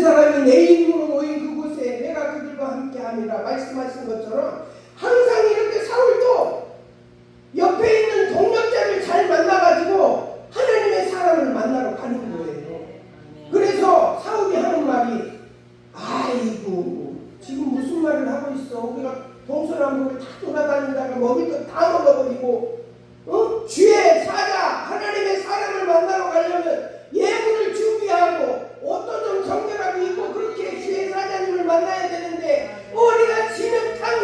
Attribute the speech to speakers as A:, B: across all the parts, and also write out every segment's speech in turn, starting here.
A: 모든 사람이 내 이름으로 모인 그곳에 내가 그들과 함께함이라 말씀하신 것처럼 항상 이렇게 사울도 옆에 있는 동력자를 잘 만나가지고 하나님의 사람을 만나러 가는 거예요. 그래서 사울이 하는 말이 아이고 지금 무슨 말을 하고 있어. 우리가 동서남북을 다 돌아다니다가 먹을 것 다 먹어버리고 주의 사자 하나님의 사람을 만나러 가려면 예물을 준비하고 옷도 좀 정결하게 입고 그렇게 주의 사자님을 만나야 되는데 우리가 진흙탕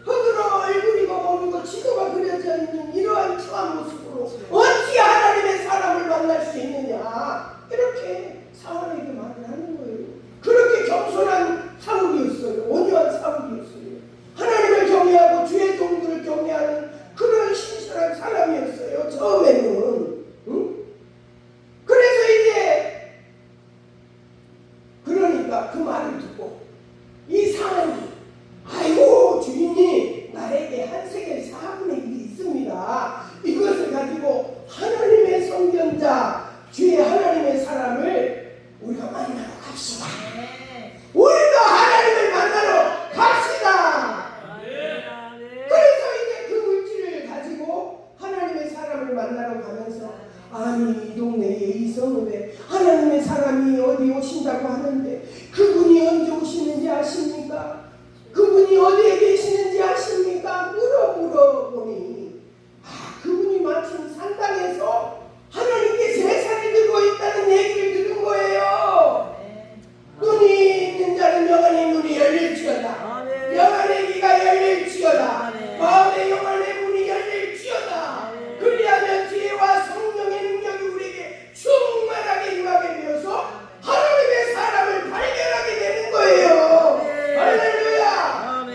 A: 흙으로 얼굴이고 몸이고 지도가 그려져 있는 이러한 추한 모습으로 어찌 하나님의 사람을 만날 수 있느냐 이렇게 사울에게 말을 하는 거예요. 그렇게 겸손한 사울이었어요. 온유한 사울이었어요. 하나님을 경외하고 주의 종들을 경외하는 그런 신실한 사람이었어요. 처음에는. 그래서 이제 그러니까 그 말을 듣고 이 사람이 아이고 주인이 나에게 한 세겔 4분의 1이 있습니다. 이것을 가지고 하나님의 선견자 주의 하나님의 사람을 우리가 만나러 갑시다. 우리도 하나님을 만나러 갑시다. 그래서 이제 그 물질을 가지고 하나님의 사람을 만나러 가면서 아니 이 동네에 이 성읍에 하나님의 사람이 어디 오신다고 하는데 그분이 언제 오시는지 아십니까? 그분이 어디에 계시는지 아십니까? 물어보니 그분이 마침 산당에서 하나님께 제사를 드리고 있다는 얘기를 들은 거예요. 눈이 있는 자는 영안의 눈이 열릴지어다. 영안의 귀가 열릴지어다. 마음의 영안의 문이 열릴지어다. 그리하면 지혜와 성령의 능력이 우리에게 충만하게 임하게 되어서 하나님의 사람을 발견하게 되는 거예요. 할렐루야.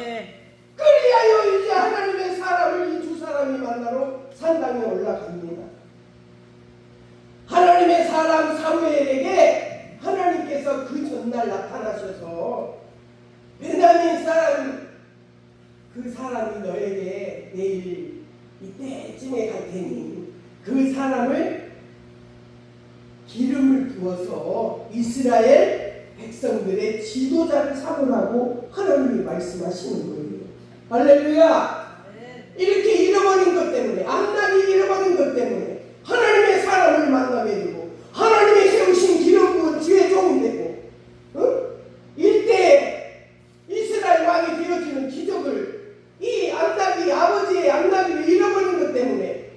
A: 그리하여 이제 하나님의 사람을 이 두 사람이 만나러 산당에 올라갑니다. 하나님의 사람 사무엘에게 하나님께서 그 전날 나타나셔서 베냐민 사람 그 사람이 너에게 내일 이때쯤에 갈 테니 그 사람을 기름을 부어서 이스라엘 백성들의 지도자를 삼으라고 하나님이 말씀하시는 거예요. 할렐루야. 이렇게 잃어버린 것 때문에 암날이 잃어버린 것 때문에 하나님의 사람을 만나게 되고 하나님의 세우신 기름 부은 주의 종이 되고 일대에 이스라엘 왕이 되어지는 기적을 이 암나기 아버지의 암나기를 잃어버린 것 때문에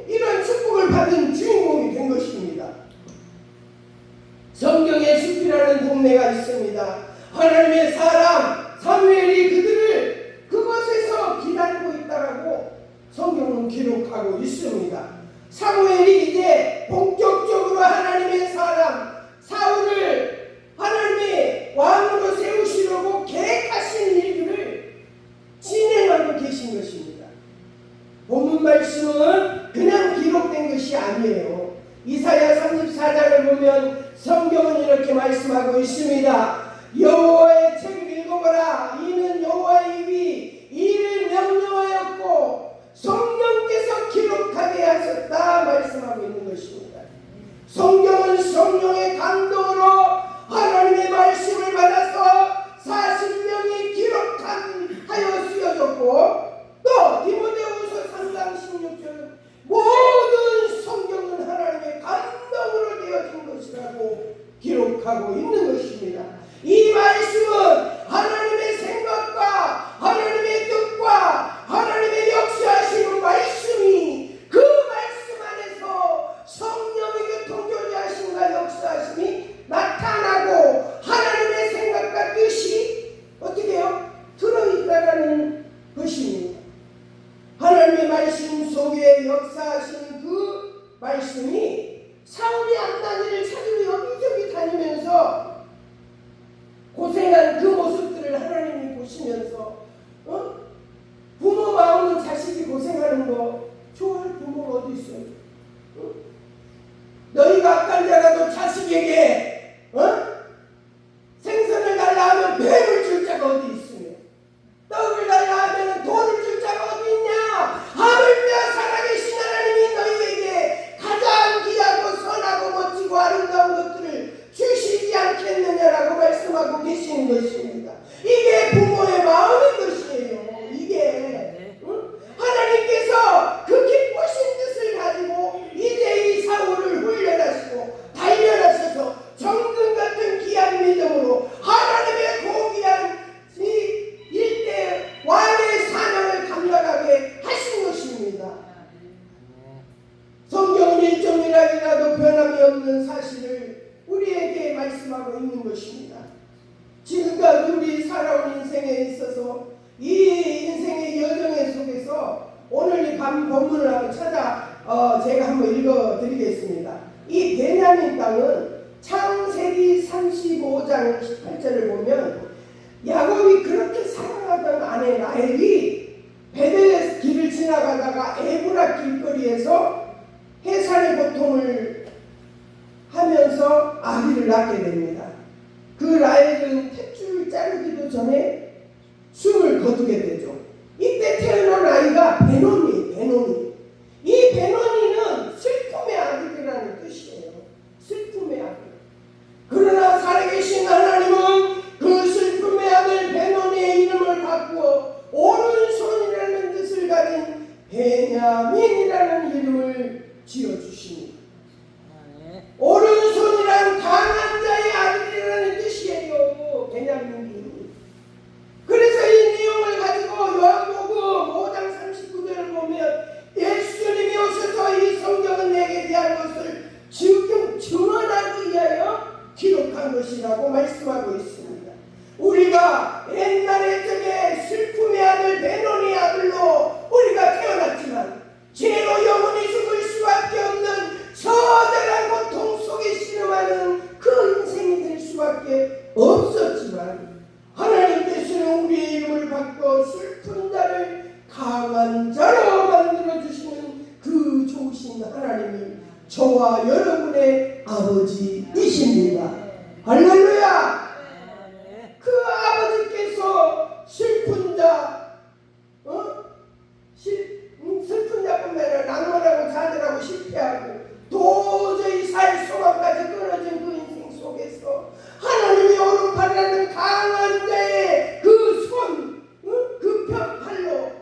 A: 이런 축복을 받은 주인공이 된 것입니다. 성경에 숲이라는 동네가 있습니다. 하나님의 사람 사무엘이 그들을 그곳에서 기다리고 있다라고 성경은 기록하고 있습니다. 사무엘이 이제 본격적으로 하나님의 사람 사울을 하나님의 왕으로 세우시려고 계획하신 일들을 진행하고 계신 것입니다. 본문 말씀은 그냥 기록된 것이 아니에요. 이사야 34장을 보면 성경은 이렇게 말씀하고 있습니다. 여호와의 책을 읽어보라. 이는 여호와의 입이 이를 명령하였고 성령께서 기록하게 하셨다 말씀하고 있는 것입니다. 성경은 성령의 감동으로 하나님의 말씀을 받아서 40명이 기록하여 쓰여졌고 또 디모데후서 3장 16절은 모든 성경은 하나님의 감동으로 되어진 것이라고 기록하고 있는 것입니다. 이 말씀은 하나님의 생각과 하나님의 뜻과 하나님의 역사하시는 말씀이 그 말씀 안에서 성령의 교통교제하심과 역사하심이 나타나고 하나님의 생각과 뜻이 어떻게 해요? 들어있다라는 것입니다. 하나님의 말씀 속에 역사하시는 그 말씀이 사울이 암나기를 찾으러 여기저기 다니면서 고생한 그 모습 주시는 것입니다. 이게 부모의 마음인 것이에요. 이게 하나님께서 그 기쁘신 뜻을 가지고 이제 이 사울을 훈련하시고 단련하셔서 정금 같은 귀한 믿음으로 하나님의 고귀한 이 일대 왕의 사명을 감당하게 하신 것입니다. 성경은 일정이라도 변함이 없는 사실을 우리에게 말씀하고 있는 것입니다. 지금까지 우리 살아온 인생에 있어서 이 인생의 여정 속에서 오늘 이 본문을 한번 제가 한번 읽어드리겠습니다. 이 베냐민 땅은 창세기 35장 18절을 보면 야곱이 그렇게 사랑하던 아내 라헬이 베델의 길을 지나가다가 에브라 길거리에서 해산의 고통을 하면서 아기를 낳게 됩니다. 그 라헬은 탯줄을 자르기도 전에 숨을 거두게 되죠. 이때 태어난 아이가 베노니. 이 베노니는 슬픔의 아들이라는 뜻이에요. 슬픔의 아들. 그러나 살아계신 하나님은 그 슬픔의 아들 베노니의 이름을 바꾸어 오른손이라는 뜻을 가진 베냐민이라는 이름을 지어주십니다. 오른손이란 강한 자의 아들이라는 뜻이에요. 베냐민이. 그래서 이 내용을 가지고 요한복음 5장 39절을 보면 예수님이 오셔서 이 성경은 내게 대한 것을 지금 증언하기 위하여 기록한 것이라고 말씀하고 있습니다. 우리가 옛날에 저게 슬픔의 아들 베노니의 아들로 우리가 태어났지만 죄로 영원히 죽을 수밖에 없는 처절한 고통 속에 신음하는 그 인생이 될 수밖에 없었지만 하나님께서는 우리의 이름을 바꿔 슬픈 자를 강한 자로 만들어주시는 그 좋으신 하나님이 저와 여러분의 아버지이십니다. 할렐루야! 그 아버지께서 슬픈 자뿐만 아니라 낭만하고 좌절하고 실패하고 도저히 살 소망까지 끊어진 그 인생 속에서 하나님의 오른팔이라는 강한 자의 그 손, 그 펴팔로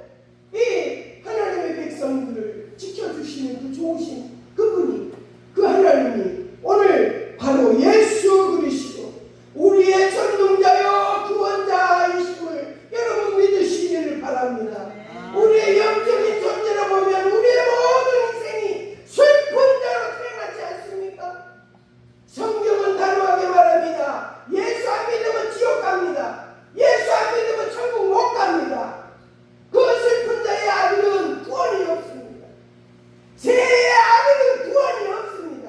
A: 이 하나님의 백성들을 지켜주시는 그 좋으신 그분이, 그 하나님이 오늘 바로 예수 그리스도 우리의 전능자여 구원자이심을 여러분 믿으시기를 바랍니다. 우리의 영적인 존재로 보면 우리의 모든 인생이 슬픈 자로 태어나지 않습니까? 성경은 단호하게 말합니다. 예수 안 믿으면 지옥 갑니다. 예수 안 믿으면 천국 못 갑니다. 그 슬픈 자의 아들은 구원이 없습니다. 죄의 아들은 구원이 없습니다.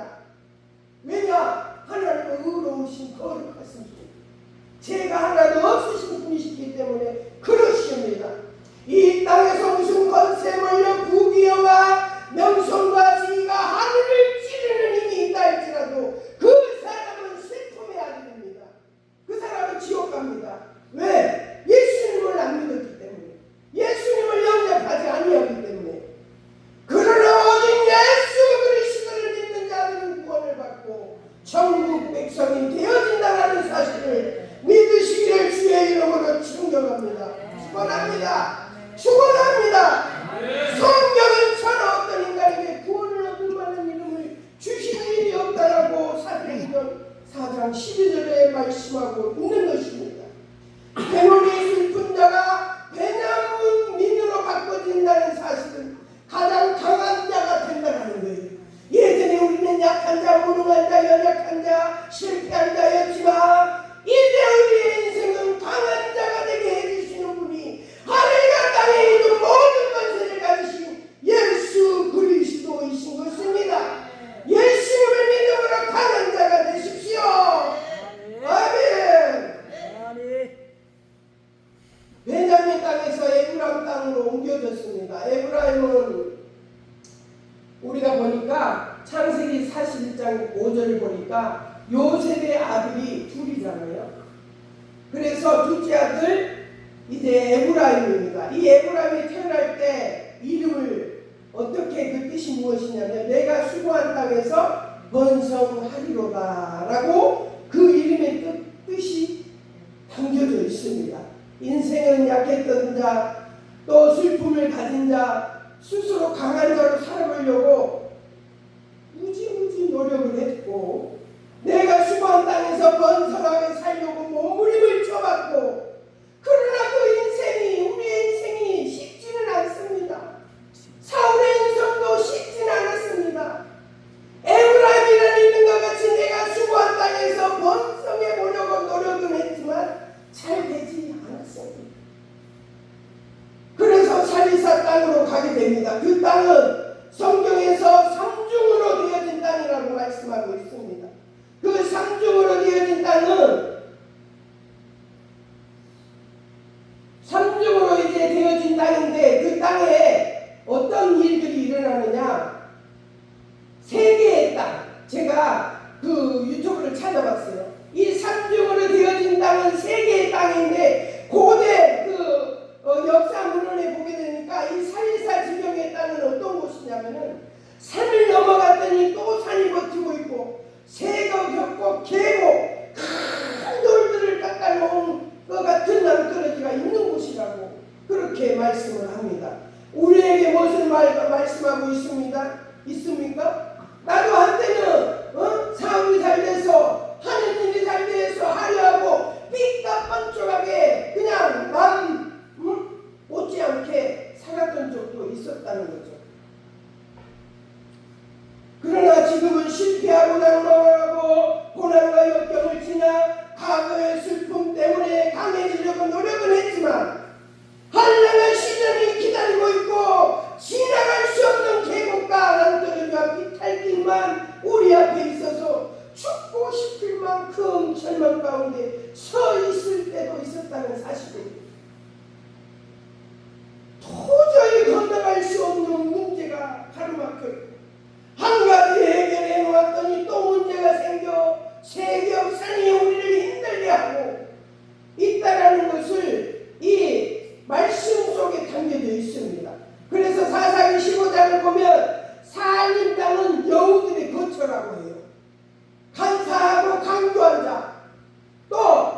A: 왜냐? 하나님은 의로우신 거룩하신 분, 죄가 하나도 없으신 분이시기 때문에 그러십니다. 이 땅에서 무슨 권세물려 부귀영화 명성과 지위가 하늘을 찌르는 힘이 있다 할지라도 그 사람은 슬픔의 아들입니다. 그 사람은 지옥 갑니다. 왜? 예수님을 안 믿었기 때문에, 예수님을 영접하지 아니하기 때문에. 그러나 오직 예수 그리스도를 믿는 자들은 구원을 받고 천국 백성이 되어진다는 사실을 믿으시기를 주의 이름으로 충격합니다. 축원합니다. 성경은 저는 어떤 인간에게 구원을 얻을 만한 이름을 주신 일이 없다라고 사도행전 4장 12절에 말씀하고 있는 것입니다. 베노니 슬픈 자가 베냐민으로 바꿔진다는 사실은 가장 강한 자가 된다는 거예요. 예전에 우리는 약한 자, 무능한 자, 연약한 자, 실패한 자였지만 이제 우리의 인생은 강한 자가 되게 해주시는 분이 하늘과 땅에 있는 모든 권세를 가지신 예수 그리스도이신 것입니다. 예수님을 믿음으로 강한 자가 되십시오. 아멘. 베냐민 땅에서 에브라임 땅으로 옮겨졌습니다. 에브라임은 우리가 보니까 창세기 41장 5절을 보니까 요셉의 아들이 둘이잖아요. 그래서 둘째 아들 이제 에브라임입니다. 이 에브라임이 태어날 때 이름을 어떻게, 그 뜻이 무엇이냐면 내가 수고한 땅에서 번성하리로다 라고 그 이름의 뜻이 있습니다. 인생은 약했던 자, 또 슬픔을 가진 자, 스스로 강한 자로 살아보려고 무지무지 노력을 했고, 내가 수고한 땅에서 번성하게 살려고 몸부림을 쳐봤고, 그러나 그 인생이, 우리의 인생이 쉽지는 않습니다. 사울의 인생도 쉽지는 않았습니다. 에브라임이라는 이름과 같이 내가 수고한 땅에서 번성해 보려고 노력은 했지만 잘 되지 않았습니다. 그래서 살리사 땅으로 가게 됩니다. 그 땅은 성경에서 삼중으로 되어진 땅이라고 말씀하고 있습니다. 그 삼중으로 되어진 땅은 삼중으로 이제 되어진 땅인데, 그 땅에 어떤 일들이 일어나느냐, 세 개의 땅, 제가 그 유튜브를 찾아봤어요. 이 삼중으로 되어진 땅은 세 개의 땅인데, 고대 역사 문헌에 보게 되니까 이 살리사 지명의 땅은 어떤 곳이냐면은, 산을 넘어갔더니 또 산이 버티고 있고, 새가 겹고 계곡, 큰 돌들을 깎아놓은 것 같은 낭떠러지가 있는 곳이라고 그렇게 말씀을 합니다. 우리에게 무엇을 말씀하고 있습니까? 나도 한때는 사업이 잘 돼서, 하는 일이 잘 돼서 하려고 삐까뻔쩍하게 그냥 남 못지않게 살았던 적도 있었다는 거죠. 그러나 지금은 실패하고 낭망하고 고난과 역경을 지나 과거의 슬픔 때문에 강해지려고 노력은 했지만, 한량한 시련이 기다리고 있고 지나갈 수 없는 계곡과 낭떠러지와 비탈길만 우리 앞에 있어서 죽고 싶을 만큼 절망 가운데 서 있을 때도 있었다는 사실입니다. 도저히 건너갈 수 없는 문제가 가로막혀 한 가지 해결해 놓았더니 또 문제가 생겨 세계역산이 우리를 힘들게 하고 있다라는 것을 이 말씀 속에 담겨져 있습니다. 그래서 사사기 15장을 보면 살림 땅은 여우들의 거처라고 해요. 간사하고 강조한 자, 또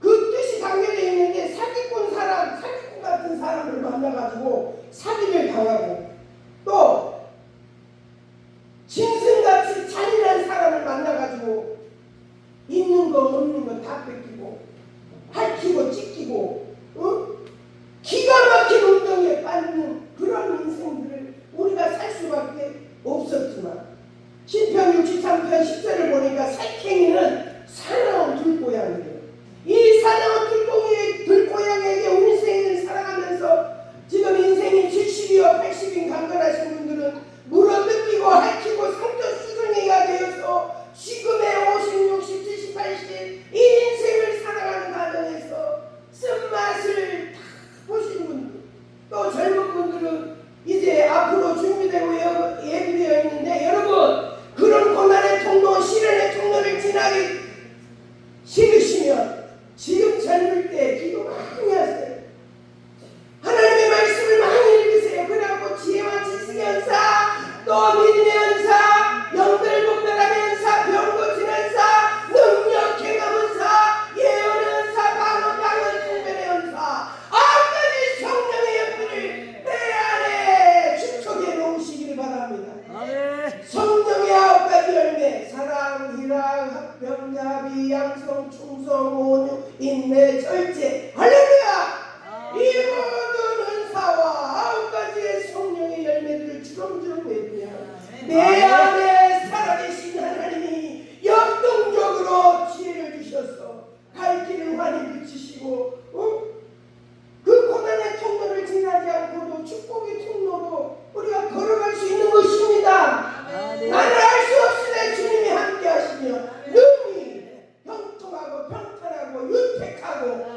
A: 그 뜻이 담겨져 있는데, 사기꾼 같은 사람을 만나가지고 사기를 당하고, 또 짐승같이 잔인한 사람을 만나가지고 있는 거 없는 거 다 뺏기고 핥히고 찢기고 기가 막힌 운동에 빠지는 그런 인생들을 우리가 살 수밖에 없었지만, 시편 63편 10절을 보니까 살쾡이는 사나운 들고양이래요. 이 사나운 들고양이에게 우리 인생을 살아가면서 지금 인생이 70이요 80인 강건하신 분들은 물어뜯기고 핥히고 상처 수준이가 되어서 지금의 50, 60, 70, 80 이 인생을 살아가는 과정에서 쓴맛을 다 보신 분들, 또 젊은 분들은 이제 앞으로 준비되고 예비되어 있는데, 여러분 그런 고난의 통로, 시련의 통로를 지나기 싫으시면 지금 젊을 때 기도 많이 하세요. 하나님의 말씀을 많이 읽으세요. 그래갖고 지혜와 지식의 은사, 또 믿음의 은사, 영들분별함의 은사, 병 고치는 은사, 능력 경험 은사, 예언의 은사, 방언 분별의 은사, 아까지 성령의 연분을 내 안에 축적해 놓으시기를 바랍니다. 아멘. 성령의 9가지 열매, 사랑, 희락, 합병, 자비, 양성, 충성, 온유, 인내, 절제. 할렐루야! 이 모든 은사와 9가지의 성령의 열매들을 주렁주렁 내두면 내 안에 살아계신 하나님이 역동적으로 지혜를 주셔서 갈 길을 환히 비치시고, 그 고난의 통로를 지나지 않고도 축복의 통로로 우리가 걸어갈 수 있는 것입니다. 나는 알 수 없으되 주님이 함께 하시며 능히 형통하고 평탄하고 윤택하고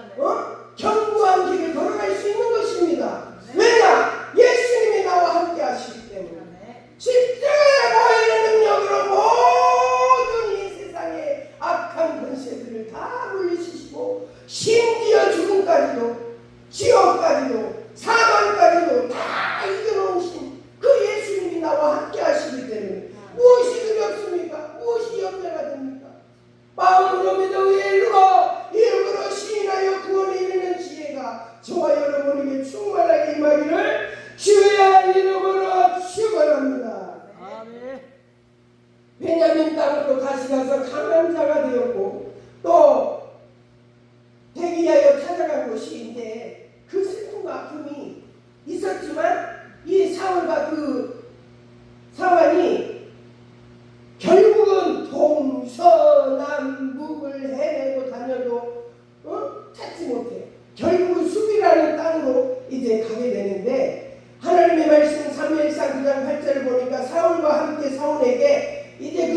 A: 곳에 가게 되는데 하나님의 말씀 사무엘상 9장 8절을 보니까 사울과 함께 사울에게 이제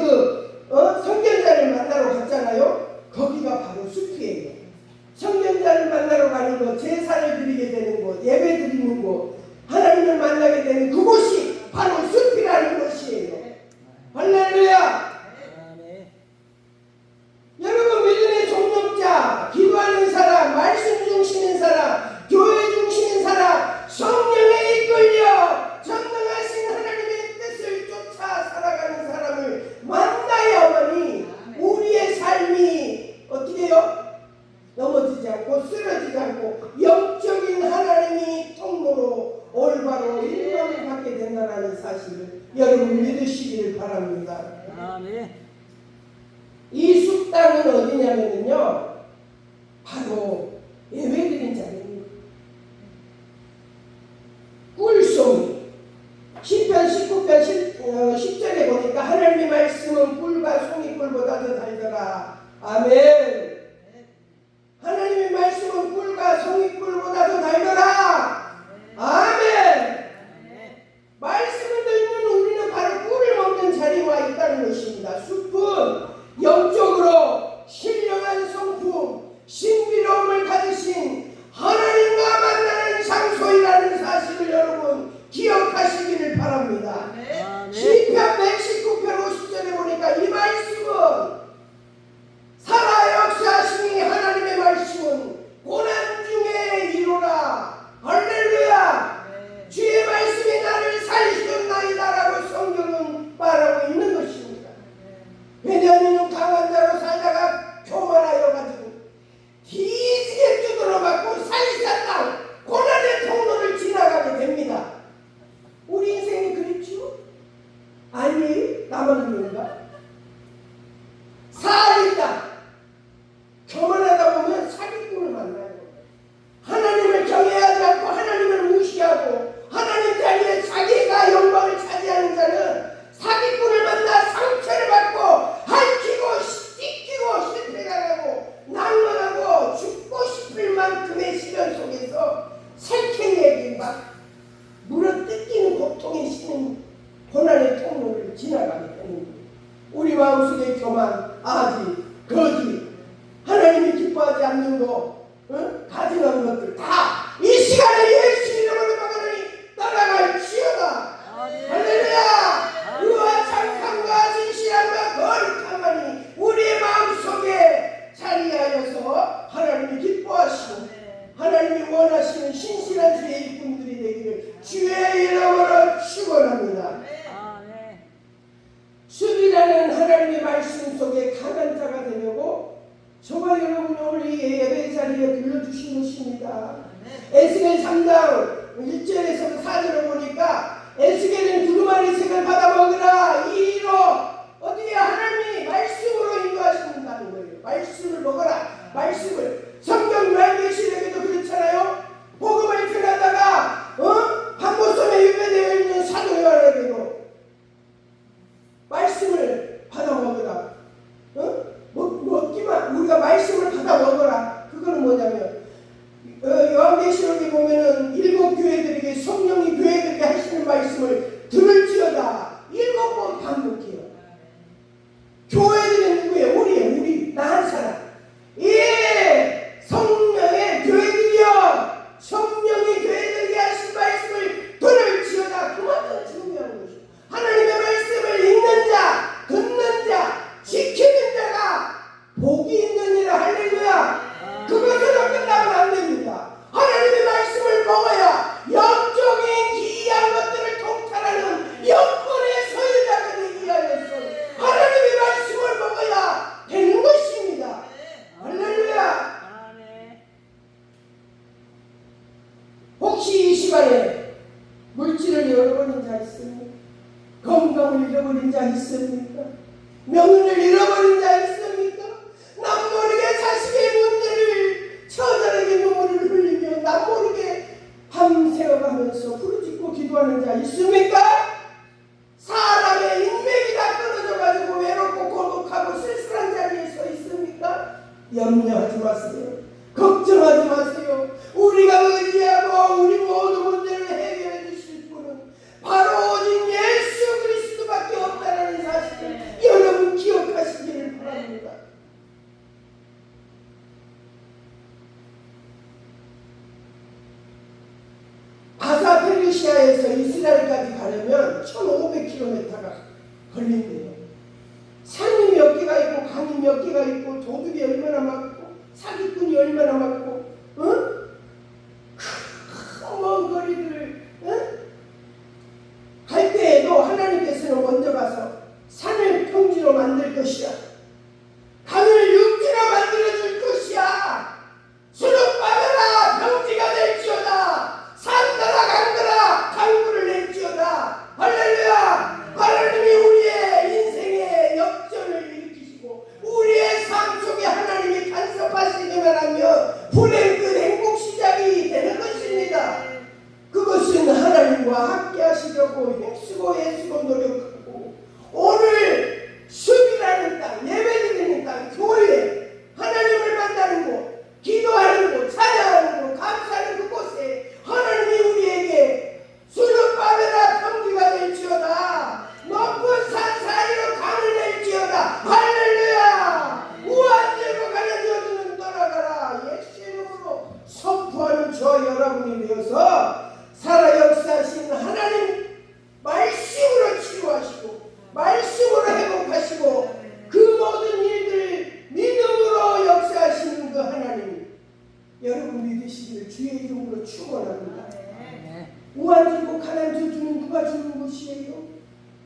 A: 선견자를 만나러 갔잖아요. 거기가 바로 숲이에요. 선견자를 만나러 가는 곳, 제사를 드리게 되는 곳, 예배 드리는 곳, 하나님을 만나게 되는 그곳이 바로 숲이라는 것이에요. 할렐루야. 여러분, 믿음의 동력자, 기도하는 사람, 말씀 중심인 사람, 교회 중심인 사람, 성령에 이끌려 전능하신 하나님의 뜻을 쫓아 살아가는 사람을 만나야만이 우리의 삶이 어떻게 해요? 넘어지지 않고 쓰러지지 않고 영적인 하나님이 통로로 올바로 일감을 갖게 된다는 사실을 여러분 믿으시기를 바랍니다.
B: 아멘.
A: 이 숲땅은 어디냐면요, 바로 예배드린 자리입니다. 꿀송이 시편 19편 10절에 보니까 하나님의 말씀은 꿀과 송이꿀보다 더 달더라. 아멘. 하나님의 말씀은 꿀과 송이꿀보다 더 달더라. 아멘. 말씀을 듣는 우리는 바로 꿀을 먹는 자리에 와 있다는 것입니다. 숲은 영적으로 신령한 성품, 신비로움을 가지신 하나님과 만나는 장소이라는 사실을 여러분 기억하시기를 바랍니다. 시편 119편 50절에 보니까 이 말씀은 살아 역사하시니 하나님의 말씀은 고난 중에 이루라. 할렐루야. 주의 말씀이 나를 살리셨나이다라고 성경은 말하고 있는 것입니다. 베냐민은 강한 자로 살다가 교만하여 가지고 뒤지게 두드러 맞고 사리사탕 고난의 통로를 지나가게 됩니다. 우리 인생이 그렇죠? 아니, 나만 그런가? 살이다. 교만하다 보면 사기꾼을 만나요. 하나님을 경외하지 않고 하나님을 무시하고 하나님 자리에 자기가 영광을 차지하는 자는 사기꾼을 만나 상처를 받고 핥히고 찢기고 실패당하고 낭만하고 죽고 싶을 만큼의 시련 속에서 살쾡이에게 막 물어뜯기는 고통에 쉬는 고난의 통로를 지나가게 되는 거예요. 우리 마음속에 교만, 아지, 거짓, 하나님이 기뻐하지 않는 거, 가증한 것들 다 이 시간에 예수 이름으로 막아내니 떠나갈지어다. 할렐루야. 그와 착함과 진실함과 거룩함만이 우리의 마음속에 자리하여서 하나님이 기뻐하시고 하나님이 원하시는 신실한 주의 일꾼들이 되기를 주의 이름으로 축원합니다. 숲이라는 하나님의 말씀 속에 강한 자가 되려고 저와 여러분이 오늘 이 예배 자리에 불러주신 것입니다. 에스겔 3장 1절에서 4절을 보니까 에스겔은 두루마리 색을 받아 먹으라. 이로 어떻게 하나님이 말씀으로 인도하신다는 거예요. 말씀을 먹어라. 말씀을. 성경 요한계시록에도 그렇잖아요. 복음을 전하다가 판모섬에 유배되어 있는 사도 요한에게도 말씀을 받아 먹으라. 먹기만 우리가 말씀을 받아 먹어라. 그거는 뭐냐면 요한계시록에 보면은 7교회들에게 성령이 교회들에게 하시는 말씀을 들을지어다 7번 반복해요. 교회들은 누구예요? 우리예요. 우리 나 한 사람. 예, 성령의 교회들이여, 성령이 교회들에게 하신 말씀을 들을지어다. 그만큼 중요한 것이죠. 하나님의 말씀을 읽는 자, 듣는 자, 지키는 자가 복이 있느니라. 할렐루야. 그것으로 끝나면 안 됩니다. 하나님의 말씀을 먹어야 영적인 기이한 것들을 통탈하는 영권의 소유자가 되기 위하여서 하나님의 말씀을 먹어야 되는 것입니다. 할렐루야. 혹시 이 시간에 물질을 잃어버린 자 있습니까? 건강을 잃어버린 자 있습니까? 명예를 잃어버린 자 있습니까? 남 모르게 자식의 문제를 처절하게 눈물을 흘리며 남 모르게 밤새워가면서 부르짖고 기도하는 자 있습니까? 사람의 인맥이 다 끊어져가지고 외롭고 고독하고 쓸쓸한 자리에 서 있습니까? 염려하지 마세요. 걱정하지 마세요. 우리가 의지하고 우리 모두 페르시아에서 이스라엘까지 가려면 1500km가 걸린대요. 산이 몇 개가 있고 강이 몇 개가 있고 도둑이 얼마나 많고 사기꾼이 얼마나 많고 큰 먼 거리를 갈 때에도 하나님께서는 먼저 가서 산을 평지로 만들 것이야. 강을 육지로 만들어줄 것이야. 수는 빠져라 평지가 될지어다. 산더라 강더라 강물을 낼지어다. 할렐루야. 하나님이 우리의 인생의 역전을 일으키시고 우리의 삶 속에 하나님이 간섭하시기만 하면 불행 끝 행복 시작이 되는 것입니다. 그것은 하나님과 함께 하시려고 힘쓰고 애쓰고 노력하고 오늘 숲이라는 땅, 예배드리는 땅, 교회, 하나님을 만나는 곳, 기도하는 곳, 찬양하는 곳, 감사하는 그곳에 하나님이 우리에게 수는 빠져라 평지가 될지어다. 높은 산 사이로 강을 낼지어다. 할렐루야. 우한대로 가는 여주는 떠나가라. 예수의 이름으로 선포하는 저와 여러분이 되어서 살아 역사하신 하나님 말씀으로 치유하시고 말씀으로 회복하시고 그 모든 일들 믿음으로 역사하시는 그 하나님 여러분 믿으시기를 주의 이름으로 축원합니다. 우한지고 가난 저주는 누가 주는 것이에요?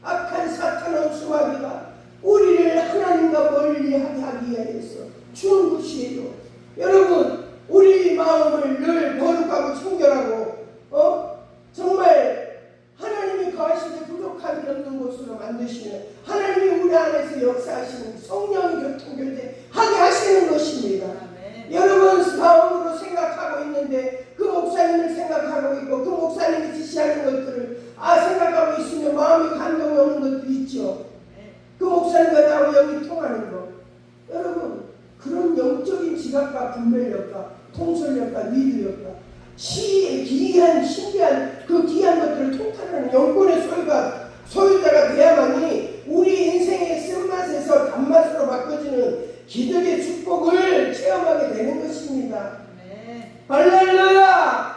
A: 악한 사탄의 수마귀가 우리를 하나님과 멀리하게 하기 위해서 주는 것이에요. 여러분 우리 마음을 늘 거룩하고 청결하고 정말 하나님이 거하시되 부족함이 없는 곳으로 만드시는 하나님이 우리 안에서 역사하시는 성령이 교통결제하게 하시는 것입니다. 여러분 마음으로 생각하고 있는데 그 목사님을 생각하고 있고 그 목사님이 지시하는 것들을 생각하고 있으면 마음이 감동이 오는 것도 있죠. 그 목사님과 나와 영이 통하는 것. 여러분 그런 영적인 지각과 분별력과 통솔력과 리드력과 기이한 신비한 그 귀한 것들을 통달하는 영권의 소유자가 돼야만이 우리 인생의 쓴맛에서 단맛으로 바꿔지는 기적의 축복을 체험하게 되는 것입니다. 할렐루야.